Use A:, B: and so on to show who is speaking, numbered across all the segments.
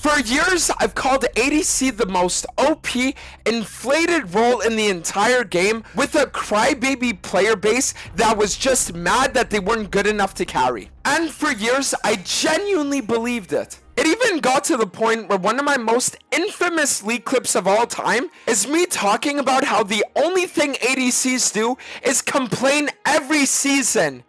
A: For years, I've called ADC the most OP, inflated role in the entire game with a crybaby player base that was just mad that they weren't good enough to carry. And for years, I genuinely believed it. It even got to the point where one of my most infamous leak clips of all time is me talking about how the only thing ADCs do is complain every season.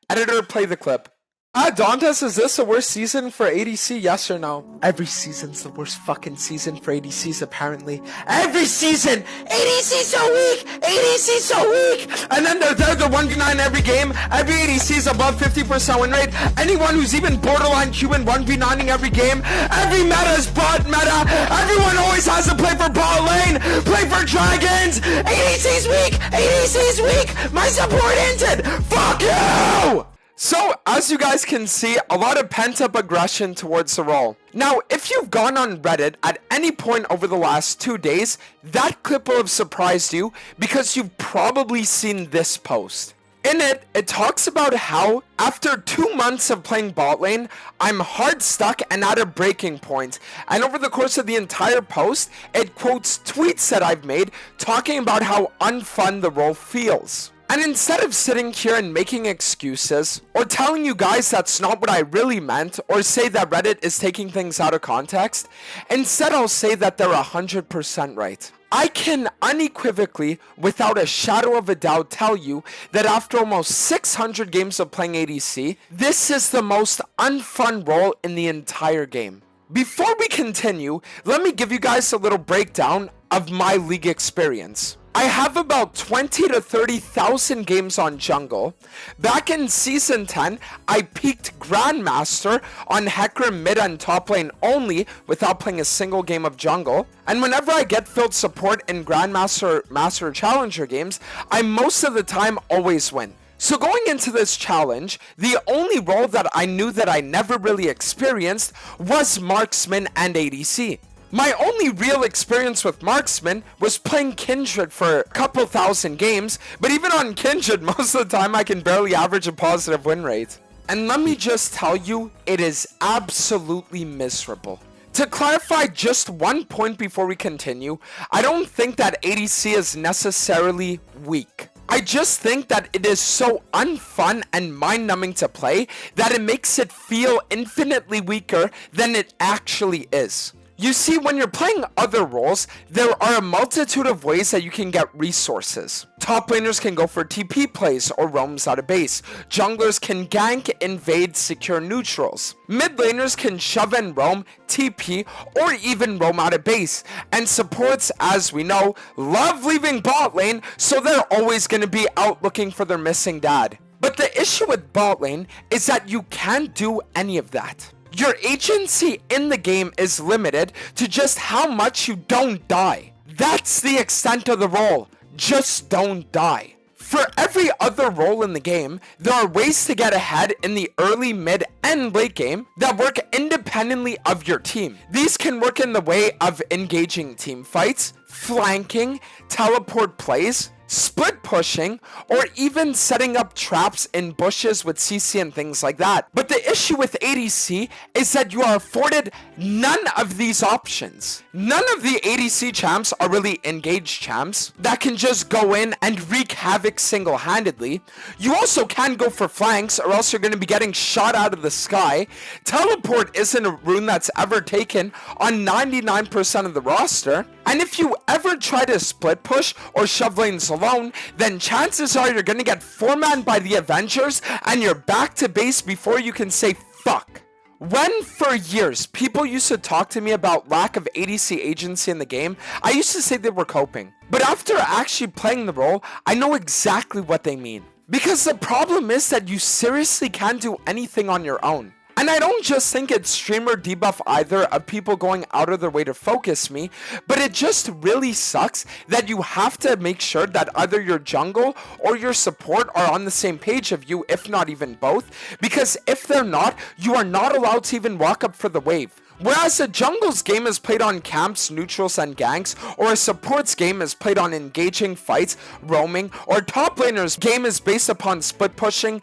A: Editor, play the clip. Dantes, is this the worst season for ADC, yes or no? Every season's the worst fucking season for ADCs, apparently. Every season! ADC's so weak! ADC's so weak! And then they're the 1v9 every game. Every ADC's above 50% win rate. Anyone who's even borderline Cuban 1v9ing every game. Every meta is bot meta. Everyone always has to play for bot lane. Play for dragons! ADC's weak! ADC's weak! My support hinted! Fuck you! So, as you guys can see, a lot of pent-up aggression towards the role. Now, if you've gone on Reddit at any point over the last 2 days, that clip will have surprised you because you've probably seen this post. In it, it talks about how, after 2 months of playing bot lane, I'm hard stuck and at a breaking point. And over the course of the entire post, it quotes tweets that I've made talking about how unfun the role feels. And instead of sitting here and making excuses, or telling you guys that's not what I really meant, or say that Reddit is taking things out of context, instead I'll say that they're 100% right. I can unequivocally, without a shadow of a doubt, tell you that after almost 600 games of playing ADC, this is the most unfun role in the entire game. Before we continue, let me give you guys a little breakdown of my league experience. I have about 20 to 30,000 games on jungle. Back in season 10, I peaked Grandmaster on Hecarim mid and top lane only without playing a single game of jungle. And whenever I get filled support in Grandmaster, Master, Challenger games, I most of the time always win. So going into this challenge, the only role that I knew that I never really experienced was Marksman and ADC. My only real experience with Marksman was playing Kindred for a couple thousand games, but even on Kindred, most of the time I can barely average a positive win rate. And let me just tell you, it is absolutely miserable. To clarify just one point before we continue, I don't think that ADC is necessarily weak. I just think that it is so unfun and mind-numbing to play that it makes it feel infinitely weaker than it actually is. You see, when you're playing other roles, there are a multitude of ways that you can get resources. Top laners can go for TP plays or roams out of base. Junglers can gank, invade, secure neutrals. Mid laners can shove and roam, TP, or even roam out of base. And supports, as we know, love leaving bot lane, so they're always going to be out looking for their missing dad. But the issue with bot lane is that you can't do any of that. Your agency in the game is limited to just how much you don't die. That's the extent of the role. Just don't die. For every other role in the game, there are ways to get ahead in the early, mid, and late game that work independently of your team. These can work in the way of engaging team fights, flanking, teleport plays, split pushing, or even setting up traps in bushes with CC and things like that. But the issue with ADC is that you are afforded none of these options. None of the ADC champs are really engaged champs that can just go in and wreak havoc single-handedly. You also can go for flanks, or else you're going to be getting shot out of the sky. Teleport isn't a rune that's ever taken on 99% of the roster. And if you ever try to split push or shove lanes alone, then chances are you're gonna get 4-man by the Avengers and you're back to base before you can say fuck. When for years people used to talk to me about lack of ADC agency in the game, I used to say they were coping. But after actually playing the role, I know exactly what they mean. Because the problem is that you seriously can't do anything on your own. And I don't just think it's streamer debuff either of people going out of their way to focus me, but it just really sucks that you have to make sure that either your jungle or your support are on the same page of you, if not even both, because if they're not, you are not allowed to even walk up for the wave. Whereas a jungle's game is played on camps, neutrals, and ganks, or a support's game is played on engaging fights, roaming, or top laner's game is based upon split pushing,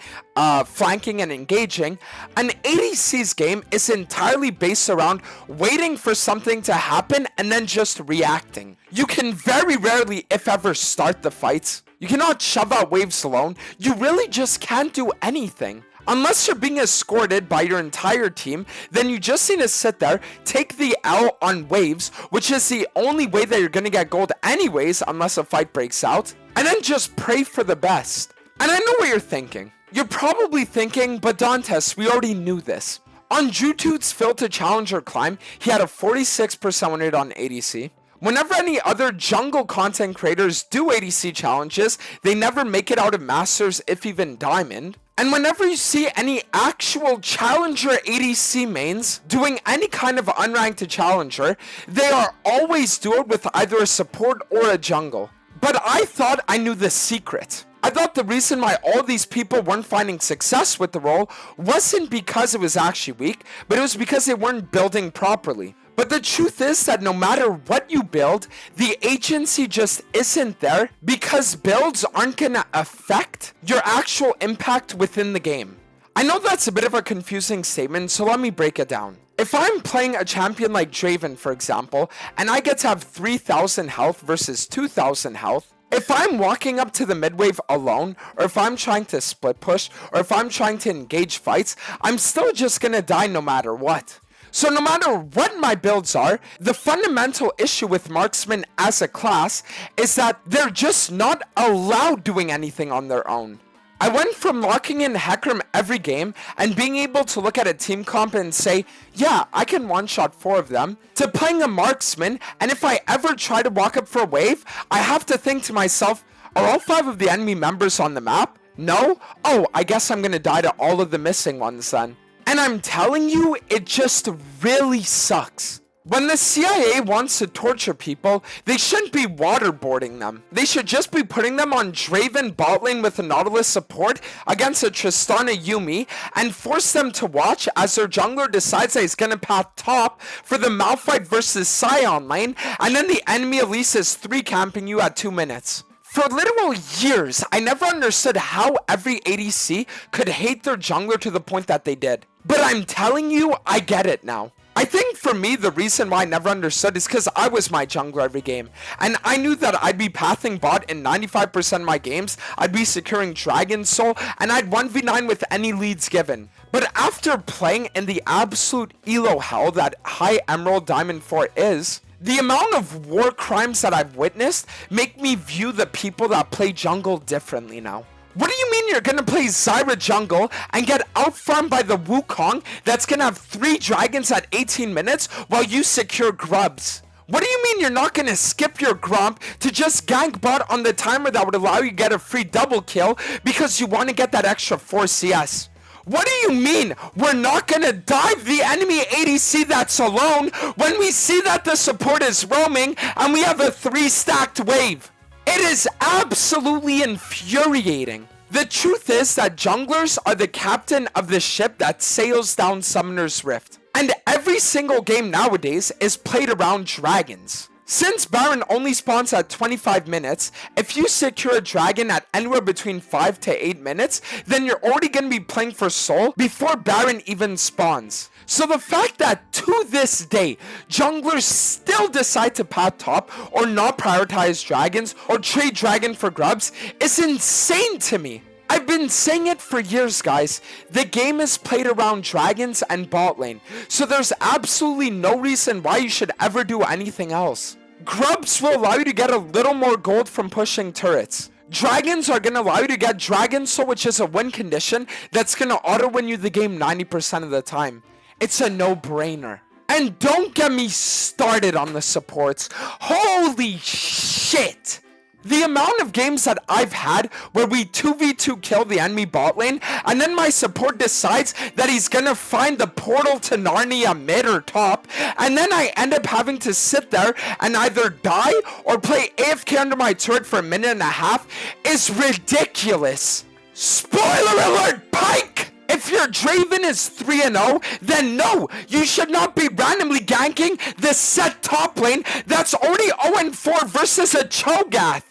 A: flanking, and engaging, an ADC's game is entirely based around waiting for something to happen and then just reacting. You can very rarely, if ever, start the fights. You cannot shove out waves alone. You really just can't do anything. Unless you're being escorted by your entire team, then you just need to sit there, take the L on waves, which is the only way that you're gonna get gold anyways, unless a fight breaks out, and then just pray for the best. And I know what you're thinking. You're probably thinking, but Dantes, we already knew this. On Jutude's Fill to Challenger climb, he had a 46% win rate on ADC. Whenever any other jungle content creators do ADC challenges, they never make it out of Masters, if even Diamond. And whenever you see any actual Challenger ADC mains doing any kind of unranked Challenger, they are always duoed with either a support or a jungle. But I thought I knew the secret. I thought the reason why all these people weren't finding success with the role wasn't because it was actually weak, but it was because they weren't building properly. But the truth is that no matter what you build, the agency just isn't there because builds aren't gonna affect your actual impact within the game. I know that's a bit of a confusing statement, so let me break it down. If I'm playing a champion like Draven, for example, and I get to have 3,000 health versus 2,000 health, if I'm walking up to the midwave alone, or if I'm trying to split push, or if I'm trying to engage fights, I'm still just gonna die no matter what. So no matter what my builds are, the fundamental issue with marksmen as a class is that they're just not allowed doing anything on their own. I went from locking in Hecarim every game and being able to look at a team comp and say, yeah, I can one-shot 4 of them, to playing a marksman, and if I ever try to walk up for a wave, I have to think to myself, are all 5 of the enemy members on the map? No? Oh, I guess I'm gonna die to all of the missing ones then. And I'm telling you, it just really sucks. When the CIA wants to torture people, they shouldn't be waterboarding them. They should just be putting them on Draven bot lane with a Nautilus support against a Tristana Yuumi and force them to watch as their jungler decides that he's gonna path top for the Malphite versus Sion lane, and then the enemy at least is 3 camping you at 2 minutes. For literal years, I never understood how every ADC could hate their jungler to the point that they did. But I'm telling you, I get it now. I think for me, the reason why I never understood is because I was my jungler every game. And I knew that I'd be pathing bot in 95% of my games, I'd be securing Dragon Soul, and I'd 1v9 with any leads given. But after playing in the absolute elo hell that High Emerald Diamond 4 is, the amount of war crimes that I've witnessed make me view the people that play jungle differently now. What do you mean you're gonna play Zyra jungle and get outfarmed by the Wukong that's gonna have 3 dragons at 18 minutes while you secure grubs? What do you mean you're not gonna skip your grump to just gank bot on the timer that would allow you to get a free double kill because you want to get that extra 4 CS? What do you mean we're not gonna dive the enemy ADC that's alone when we see that the support is roaming and we have a 3 stacked wave? It is absolutely infuriating. The truth is that junglers are the captain of the ship that sails down Summoner's Rift. And every single game nowadays is played around dragons. Since Baron only spawns at 25 minutes, if you secure a dragon at anywhere between 5 to 8 minutes, then you're already going to be playing for soul before Baron even spawns. So the fact that to this day, junglers still decide to path top or not prioritize dragons or trade dragon for grubs is insane to me. I've been saying it for years, guys. The game is played around dragons and bot lane, so there's absolutely no reason why you should ever do anything else. Grubs will allow you to get a little more gold from pushing turrets. Dragons are going to allow you to get Dragon Soul, which is a win condition that's going to auto-win you the game 90% of the time. It's a no-brainer. And don't get me started on the supports. Holy shit! The amount of games that I've had where we 2v2 kill the enemy bot lane, and then my support decides that he's gonna find the portal to Narnia mid or top, and then I end up having to sit there and either die or play AFK under my turret for a minute and a half is ridiculous. Spoiler alert, Pike! If If your Draven is 3-0, then no, you should not be randomly ganking this set top lane that's already 0-4 versus a Cho'Gath.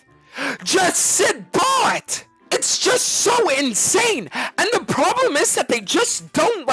A: Just sit bot. It's just so insane. And the problem is that they just don't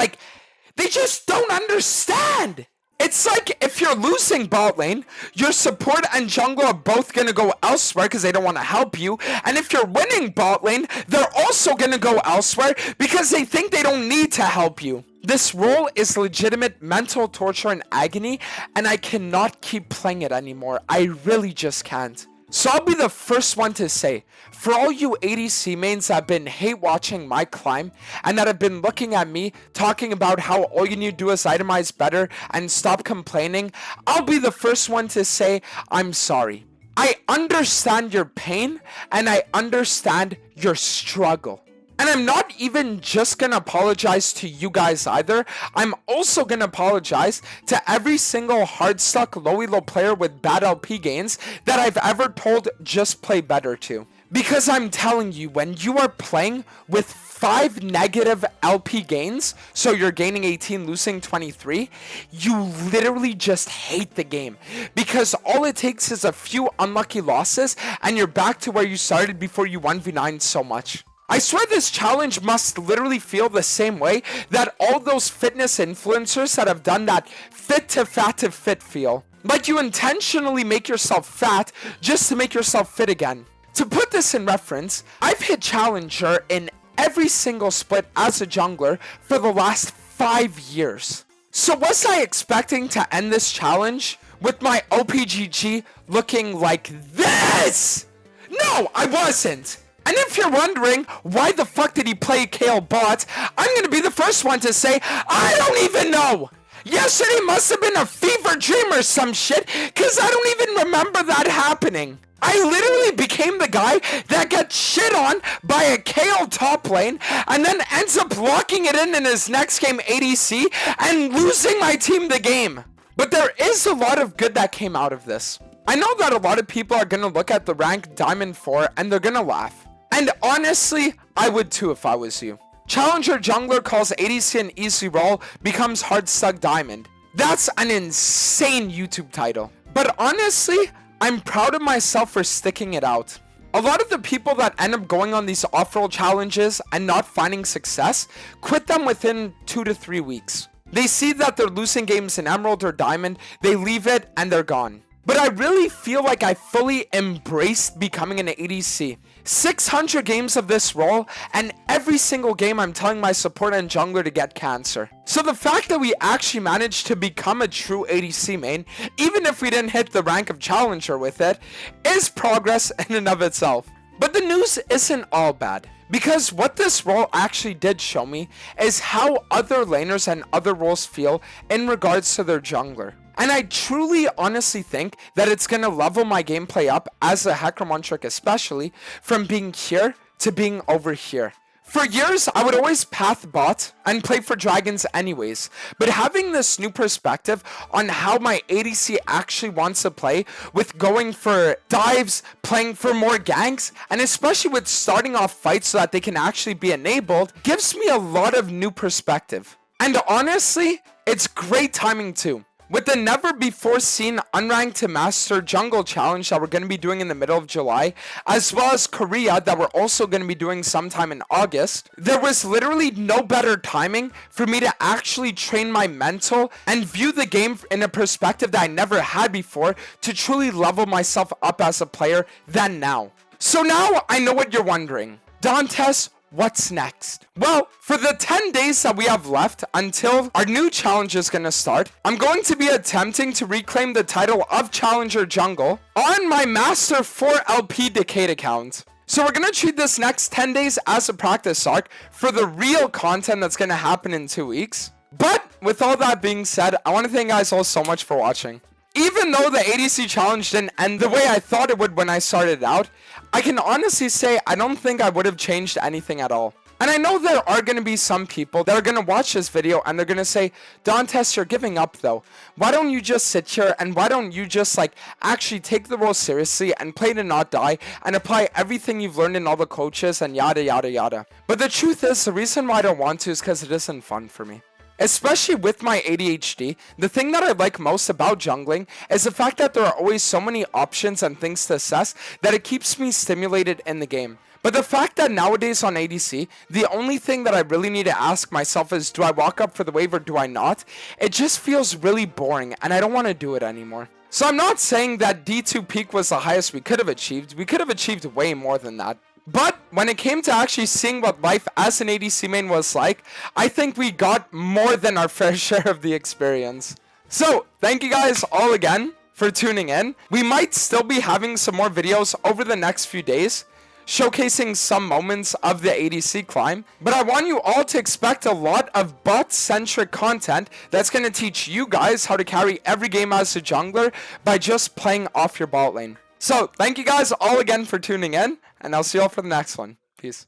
A: understand. It's like if you're losing bot lane, your support and jungle are both gonna go elsewhere because they don't want to help you. And if you're winning bot lane, they're also gonna go elsewhere because they think they don't need to help you. This role is legitimate mental torture and agony, and I cannot keep playing it anymore. I really just can't. So I'll be the first one to say, for all you ADC mains that have been hate watching my climb and that have been looking at me talking about how all you need to do is itemize better and stop complaining, I'll be the first one to say I'm sorry. I understand your pain and I understand your struggle. And I'm not even just gonna apologize to you guys either. I'm also gonna apologize to every single hard stuck low elo player with bad LP gains that I've ever told just play better to. Because I'm telling you, when you are playing with 5 negative LP gains, so you're gaining 18, losing 23, you literally just hate the game. Because all it takes is a few unlucky losses and you're back to where you started before you 1v9 so much. I swear this challenge must literally feel the same way that all those fitness influencers that have done that fit to fat to fit feel. Like you intentionally make yourself fat just to make yourself fit again. To put this in reference, I've hit Challenger in every single split as a jungler for the last 5 years. So was I expecting to end this challenge with my OPGG looking like this? No, I wasn't. And if you're wondering, why the fuck did he play Kale bot? I'm gonna be the first one to say, I don't even know! Yesterday must have been a fever dream or some shit, cause I don't even remember that happening. I literally became the guy that gets shit on by a Kale top lane, and then ends up locking it in his next game ADC, and losing my team the game. But there is a lot of good that came out of this. I know that a lot of people are gonna look at the rank Diamond 4 and they're gonna laugh. And honestly, I would too if I was you. Challenger jungler calls ADC an easy roll, becomes hard stuck diamond. That's an insane YouTube title. But honestly, I'm proud of myself for sticking it out. A lot of the people that end up going on these off-roll challenges and not finding success, quit them within 2 to 3 weeks. They see that they're losing games in Emerald or Diamond, they leave it and they're gone. But I really feel like I fully embraced becoming an ADC. 600 games of this role, and every single game I'm telling my support and jungler to get cancer. So the fact that we actually managed to become a true ADC main, even if we didn't hit the rank of Challenger with it, is progress in and of itself. But the news isn't all bad. Because what this role actually did show me is how other laners and other roles feel in regards to their jungler. And I truly honestly think that it's going to level my gameplay up as a Hackermontric especially from being here to being over here. For years, I would always path bot and play for dragons anyways, but having this new perspective on how my ADC actually wants to play with going for dives, playing for more ganks, and especially with starting off fights so that they can actually be enabled, gives me a lot of new perspective. And honestly, it's great timing too. With the never before seen unranked to master jungle challenge that we're going to be doing in the middle of July, as well as Korea that we're also going to be doing sometime in August, there was literally no better timing for me to actually train my mental and view the game in a perspective that I never had before to truly level myself up as a player than now. So now I know what you're wondering. Dantes, what's next? Well, for the 10 days that we have left until our new challenge is going to start, I'm going to be attempting to reclaim the title of Challenger Jungle on my Master 4 LP Decade account. So we're going to treat this next 10 days as a practice arc for the real content that's going to happen in 2 weeks. But with all that being said, I want to thank you guys all so much for watching. Even though the ADC challenge didn't end the way I thought it would when I started out, I can honestly say I don't think I would have changed anything at all. And I know there are going to be some people that are going to watch this video and they're going to say, Dantes, you're giving up though. Why don't you just sit here and why don't you just like actually take the role seriously and play to not die and apply everything you've learned in all the coaches and yada yada yada. But the truth is, the reason why I don't want to is because it isn't fun for me. Especially with my ADHD, the thing that I like most about jungling is the fact that there are always so many options and things to assess that it keeps me stimulated in the game. But the fact that nowadays on ADC, the only thing that I really need to ask myself is, do I walk up for the wave or do I not? It just feels really boring and I don't want to do it anymore. So I'm not saying that D2 peak was the highest we could have achieved. We could have achieved way more than that. But when it came to actually seeing what life as an ADC main was like, I think we got more than our fair share of the experience. So thank you guys all again for tuning in. We might still be having some more videos over the next few days, showcasing some moments of the ADC climb, but I want you all to expect a lot of bot-centric content that's going to teach you guys how to carry every game as a jungler by just playing off your bot lane. So, thank you guys all again for tuning in, and I'll see you all for the next one. Peace.